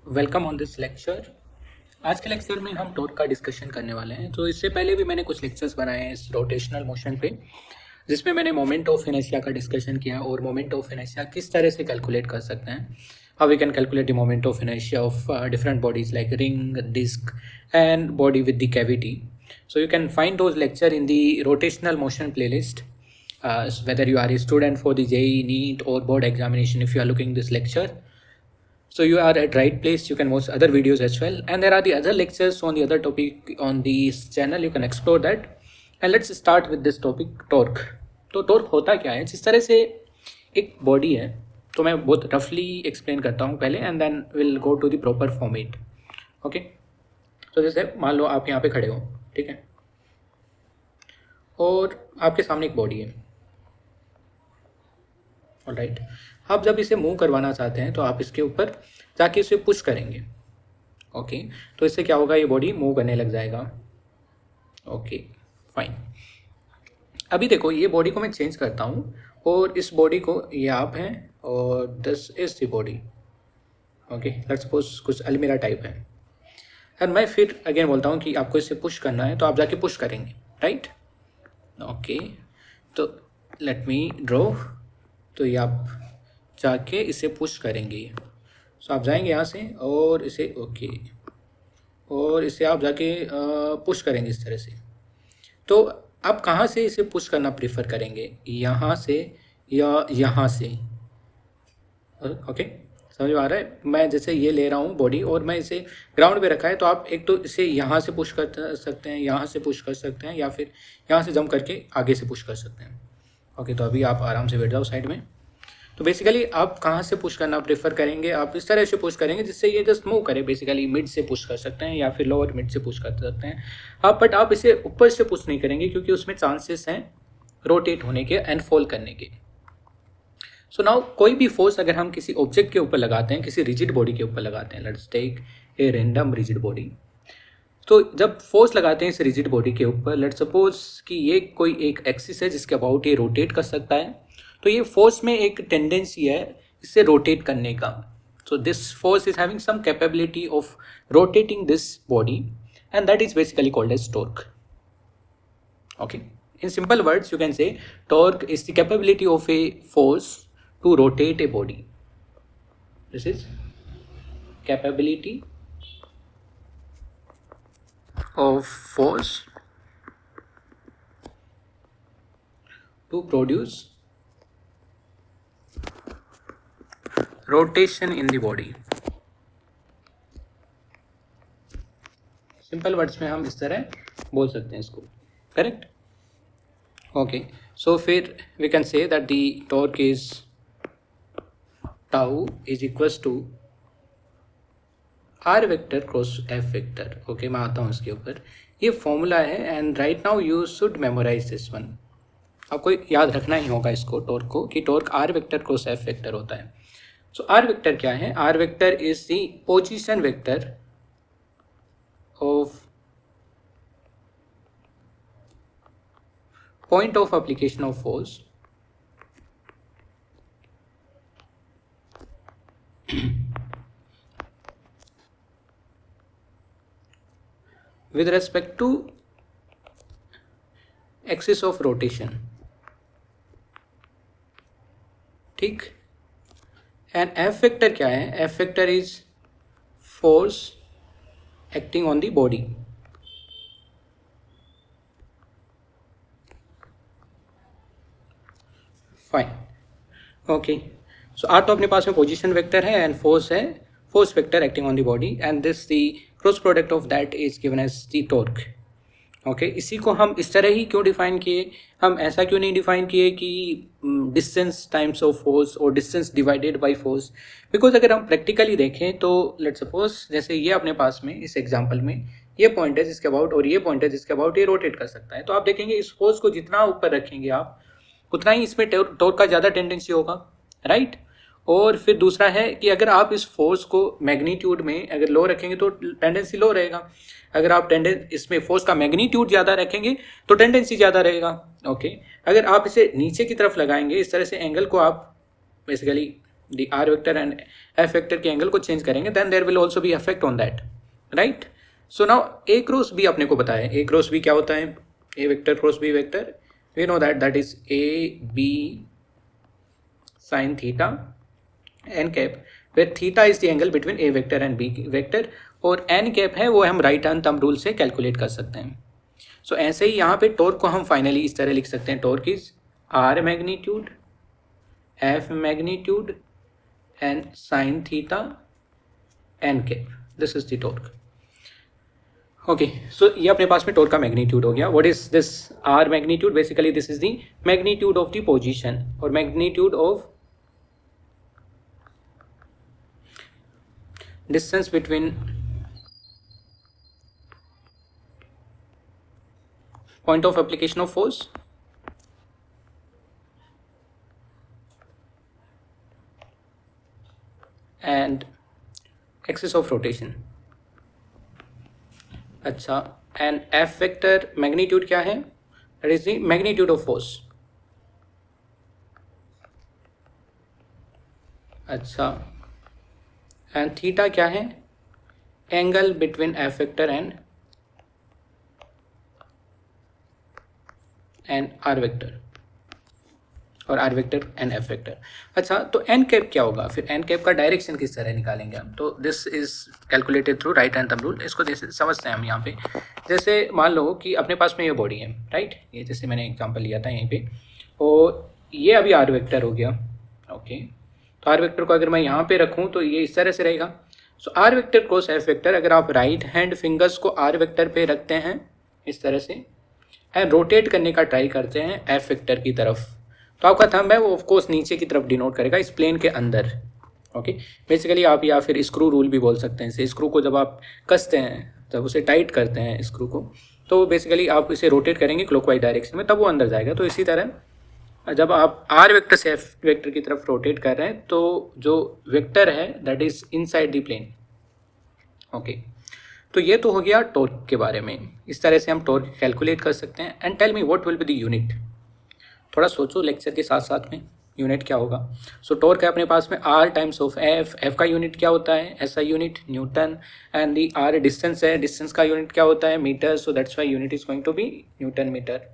Welcome on this lecture. आज के lecture में हम टॉर्क का डिस्कशन करने वाले हैं। तो इससे पहले भी मैंने कुछ लेक्चर्स बनाए हैं इस रोटेशनल मोशन पे, जिसमें मैंने मोमेंट ऑफ इनर्शिया का डिस्कशन किया और मोमेंट ऑफ इनर्शिया किस तरह से कैलकुलेट कर सकते हैं। How we can calculate the moment of inertia of different bodies like ring, disc and body with the cavity. So you can find those lecture in the rotational motion playlist, whether you are a student for the JEE, NEET or board examination. If you are looking this lecture, so you are at right place. You can watch other videos as well, and there are the other lectures on the other topic on this channel. You can explore that. And let's start with this topic, torque. तो torque होता क्या है? जिस तरह से एक body है, तो मैं बहुत रफली एक्सप्लेन करता हूँ पहले, and then will go to the proper format. Okay, तो जैसे मान लो आप यहाँ पे खड़े हो, ठीक है, और आपके सामने एक बॉडी है। ऑलराइट, आप जब इसे मूव करवाना चाहते हैं तो आप इसके ऊपर जाके इसे पुश करेंगे। ओके, तो इससे क्या होगा, ये बॉडी मूव करने लग जाएगा। Okay fine. अभी देखो, ये बॉडी को मैं चेंज करता हूँ और इस बॉडी को, ये आप हैं और this is the body. Okay, let's suppose कुछ अलमीरा टाइप है, और मैं फिर अगेन बोलता हूँ कि आपको इसे पुश करना है, तो आप जाके पुश करेंगे, राइट। ओके, तो लेट मी ड्रॉ। तो ये आप जाके इसे पुश करेंगे। सो आप जाएंगे यहाँ से और इसे, ओके, और इसे आप जाके पुश करेंगे इस तरह से। तो आप कहाँ से इसे पुश करना प्रीफर करेंगे, यहाँ से या यहाँ से? ओके, समझ में आ रहा है? मैं जैसे ये ले रहा हूँ बॉडी और मैं इसे ग्राउंड पे रखा है, तो आप एक तो इसे यहाँ से पुश कर सकते हैं, यहाँ से पुश कर सकते हैं, या फिर यहाँ से जंप करके आगे से पुश कर सकते हैं। ओके, तो अभी आप आराम से बैठ जाओ साइड में। तो बेसिकली आप कहाँ से पुश करना प्रेफर करेंगे? आप इस तरह से पुश करेंगे जिससे ये जस्ट मूव करे। बेसिकली मिड से पुश कर सकते हैं या फिर लोअर मिड से पुश कर सकते हैं आप, बट आप इसे ऊपर से पुश नहीं करेंगे क्योंकि उसमें चांसेस हैं रोटेट होने के एंड फॉल करने के। सो नाउ कोई भी फोर्स अगर हम किसी ऑब्जेक्ट के ऊपर लगाते हैं, किसी रिजिड बॉडी के ऊपर लगाते हैं, let's take a random rigid body. तो जब फोर्स लगाते हैं इस रिजिड बॉडी के ऊपर, लेट्स सपोज कि ये कोई एक एक्सिस है जिसके अबाउट ये रोटेट कर सकता है, तो ये फोर्स में एक टेंडेंसी है इसे रोटेट करने का। So this force is having some capability of rotating this body, and that is basically called as torque. Okay, in simple words you can say torque is the capability of a force to rotate a body. This is capability of force to produce rotation in the body. Simple words में हम इस तरह बोल सकते हैं इसको, correct? Okay, so फिर we can say that the torque is tau is equals to R vector cross F vector. Okay, मैं आता हूँ इसके ऊपर। ये फॉर्मूला है and right now you should memorize this one. आपको याद रखना ही होगा इसको, टॉर्क को, कि torque R vector cross F vector होता है। सो आर वेक्टर क्या है? R vector is the position vector of point of application of force with respect to axis of rotation, ठीक। एंड एफ वेक्टर क्या है? F vector is force acting on the body. Fine, okay. So R तो अपने पास में position vector है and force है, force vector acting on the body, and this the cross product of that is given as the torque. Okay, इसी को हम इस तरह ही क्यों डिफाइन किए? हम ऐसा क्यों नहीं डिफाइन किए कि डिस्टेंस टाइम्स ऑफ फोर्स और distance divided by force? Because अगर हम प्रैक्टिकली देखें तो लेट्स सपोज जैसे ये अपने पास में इस एग्जांपल में ये पॉइंट है जिसके अबाउट और ये पॉइंट है जिसके अबाउट ये रोटेट कर सकता है, तो आप देखेंगे इस फोर्स को जितना ऊपर रखेंगे आप, उतना ही इसमें टॉर्क का ज़्यादा टेंडेंसी होगा, राइट। और फिर दूसरा है कि अगर आप इस फोर्स को मैग्नीट्यूड में अगर लो रखेंगे तो टेंडेंसी लो रहेगा, अगर आप इसमें फोर्स का मैग्नीट्यूड ज़्यादा रखेंगे तो टेंडेंसी ज़्यादा रहेगा। ओके, अगर आप इसे नीचे की तरफ लगाएंगे इस तरह से, एंगल को आप basically the R vector and F vector के एंगल को चेंज करेंगे, then there will also be effect on that, right. So now A cross B अपने को पता है, ए क्रॉस बी क्या होता है, A vector cross B vector, we know that is A B sine theta N cap, where theta is the angle between A vector and B vector, और N cap है वो हम राइट हैंड थंब रूल से calculate कर सकते हैं। सो ऐसे ही यहाँ पे टॉर्क को हम फाइनली इस तरह लिख सकते हैं, torque is R magnitude F magnitude and sine theta N cap, this is the torque. Okay, so ये अपने पास में टॉर्क का मैग्नीट्यूड हो गया। What is this R magnitude, basically this is the magnitude of the position और magnitude of distance between point of application of force and axis of rotation। अच्छा, and f vector magnitude क्या है, that is the magnitude of force। अच्छा, and theta क्या है, angle between F vector and R vector, और R vector and F vector. अच्छा, तो N cap क्या होगा, फिर एन कैप का डायरेक्शन किस तरह निकालेंगे हम, तो this is calculated through right hand thumb rule. इसको जैसे समझते हैं हम यहाँ पे, जैसे मान लो कि अपने पास में ये बॉडी है, राइट, ये जैसे मैंने एग्जांपल लिया था यहीं पे, और ये अभी आर वेक्टर हो गया। ओके, तो आर वेक्टर को अगर मैं यहाँ पे रखूँ तो ये इस तरह से रहेगा। So R vector cross F vector, अगर आप राइट हैंड फिंगर्स को आर वेक्टर पे रखते हैं इस तरह से एंड रोटेट करने का ट्राई करते हैं एफ वेक्टर की तरफ, तो आपका थंब है वो ऑफकोर्स नीचे की तरफ डिनोट करेगा इस प्लेन के अंदर। ओके, बेसिकली आप या फिर स्क्रू रूल भी बोल सकते हैं इसे। स्क्रू को जब आप कसते हैं, जब उसे टाइट करते हैं स्क्रू को, तो बेसिकली आप इसे रोटेट करेंगे क्लॉकवाइज डायरेक्शन में, तब वो अंदर जाएगा। तो इसी तरह जब आप आर वेक्टर से एफ वेक्टर की तरफ रोटेट कर रहे हैं तो जो वेक्टर है that is inside the plane. Okay, तो ये तो हो गया टॉर्क के बारे में, इस तरह से हम टॉर्क कैलकुलेट कर सकते हैं। And tell me what will be the unit, थोड़ा सोचो लेक्चर के साथ साथ में यूनिट क्या होगा। सो टॉर्क है अपने पास में R times of F, F का यूनिट क्या होता है, SI unit newton, and the R distance है, डिस्टेंस का यूनिट क्या होता है, metre, so that's why unit is going to be newton metre.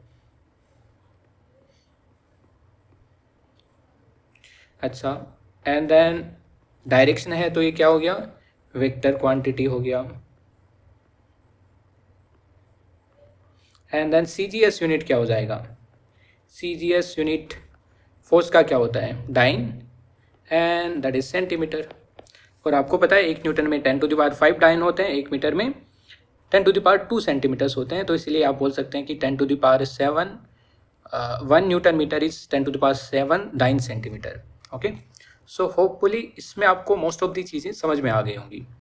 अच्छा, एंड देन डायरेक्शन है तो ये क्या हो गया, वेक्टर क्वांटिटी हो गया। एंड देन सीजीएस यूनिट क्या हो जाएगा, सीजीएस यूनिट फोर्स का क्या होता है, dyne, and that is centimetre. और आपको पता है 1 न्यूटन में 10⁵ डाइन होते हैं, 1 मीटर में 10⁻² सेंटीमीटर्स होते हैं। तो इसलिए आप बोल सकते हैं कि 10⁻7 1 newton metre is 10⁻7 dyne centimetre. Okay, so hopefully इसमें आपको मोस्ट ऑफ दी चीज़ें समझ में आ गई होंगी।